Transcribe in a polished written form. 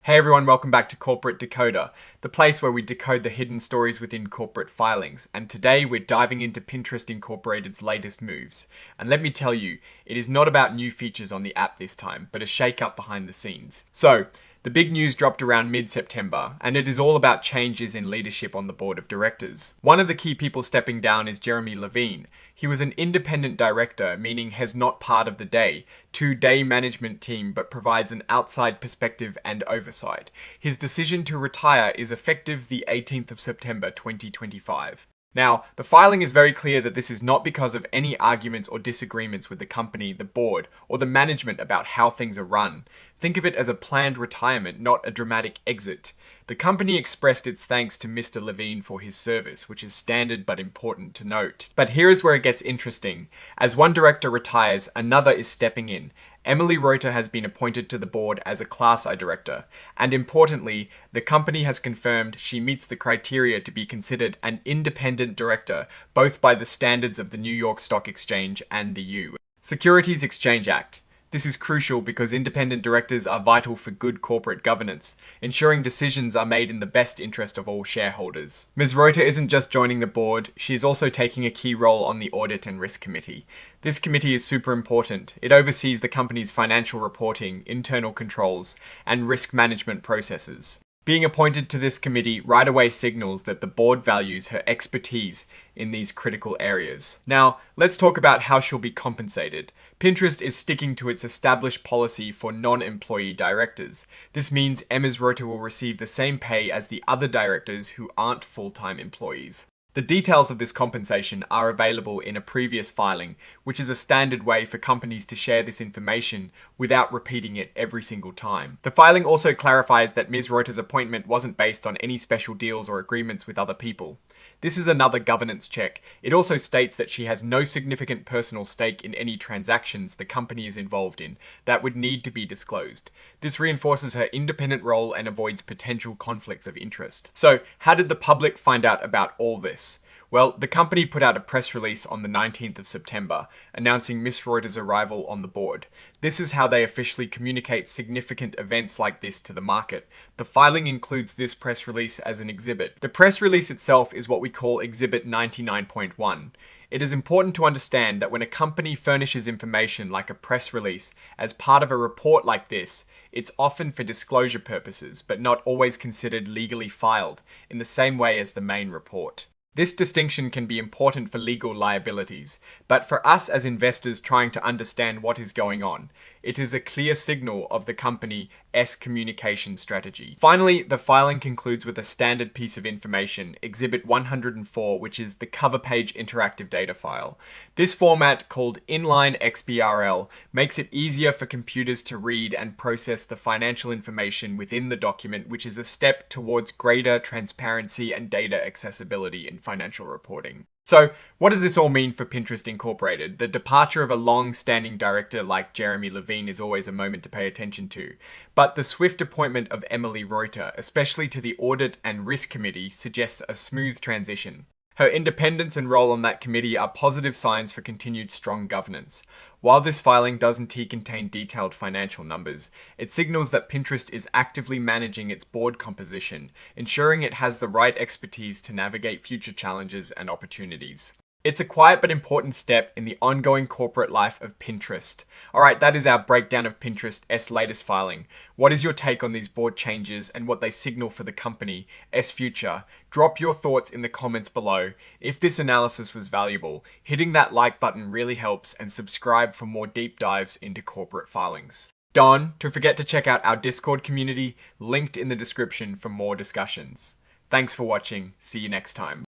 Hey everyone, welcome back to Corporate Decoder, the place where we decode the hidden stories within corporate filings. And today we're diving into Pinterest Incorporated's latest moves. And let me tell you, it is not about new features on the app this time, but a shake-up behind the scenes. So, the big news dropped around mid-September, and it is all about changes in leadership on the board of directors. One of the key people stepping down is Jeremy Levine. He was an independent director, meaning has not part of the day management team, but provides an outside perspective and oversight. His decision to retire is effective the 18th of September 2025. Now, the filing is very clear that this is not because of any arguments or disagreements with the company, the board, or the management about how things are run. Think of it as a planned retirement, not a dramatic exit. The company expressed its thanks to Mr. Levine for his service, which is standard but important to note. But here is where it gets interesting. As one director retires, another is stepping in. Emily Reuter has been appointed to the board as a Class I director, and importantly, the company has confirmed she meets the criteria to be considered an independent director, both by the standards of the New York Stock Exchange and the U.S. Securities Exchange Act. This is crucial because independent directors are vital for good corporate governance, ensuring decisions are made in the best interest of all shareholders. Ms. Reuter isn't just joining the board, she's also taking a key role on the Audit and Risk Committee. This committee is super important. It oversees the company's financial reporting, internal controls, and risk management processes. Being appointed to this committee right away signals that the board values her expertise in these critical areas. Now, let's talk about how she'll be compensated. Pinterest is sticking to its established policy for non-employee directors. This means Ms. Reuter will receive the same pay as the other directors who aren't full-time employees. The details of this compensation are available in a previous filing, which is a standard way for companies to share this information without repeating it every single time. The filing also clarifies that Ms. Reuter's appointment wasn't based on any special deals or agreements with other people. This is another governance check. It also states that she has no significant personal stake in any transactions the company is involved in that would need to be disclosed. This reinforces her independent role and avoids potential conflicts of interest. So, how did the public find out about all this? Well, the company put out a press release on the 19th of September, announcing Ms. Reuter's arrival on the board. This is how they officially communicate significant events like this to the market. The filing includes this press release as an exhibit. The press release itself is what we call Exhibit 99.1. It is important to understand that when a company furnishes information like a press release as part of a report like this, it's often for disclosure purposes, but not always considered legally filed, in the same way as the main report. This distinction can be important for legal liabilities, but for us as investors trying to understand what is going on, it is a clear signal of the company's communication strategy. Finally, the filing concludes with a standard piece of information, Exhibit 104, which is the cover page interactive data file. This format, called inline XBRL, makes it easier for computers to read and process the financial information within the document, which is a step towards greater transparency and data accessibility in financial reporting. So, what does this all mean for Pinterest Incorporated? The departure of a long-standing director like Jeremy Levine is always a moment to pay attention to, but the swift appointment of Emily Reuter, especially to the Audit and Risk Committee, suggests a smooth transition. Her independence and role on that committee are positive signs for continued strong governance. While this filing doesn't contain detailed financial numbers, it signals that Pinterest is actively managing its board composition, ensuring it has the right expertise to navigate future challenges and opportunities. It's a quiet but important step in the ongoing corporate life of Pinterest. Alright, that is our breakdown of Pinterest's latest filing. What is your take on these board changes and what they signal for the company's future? Drop your thoughts in the comments below. If this analysis was valuable, hitting that like button really helps, and subscribe for more deep dives into corporate filings. Don't forget to check out our Discord community, linked in the description for more discussions. Thanks for watching. See you next time.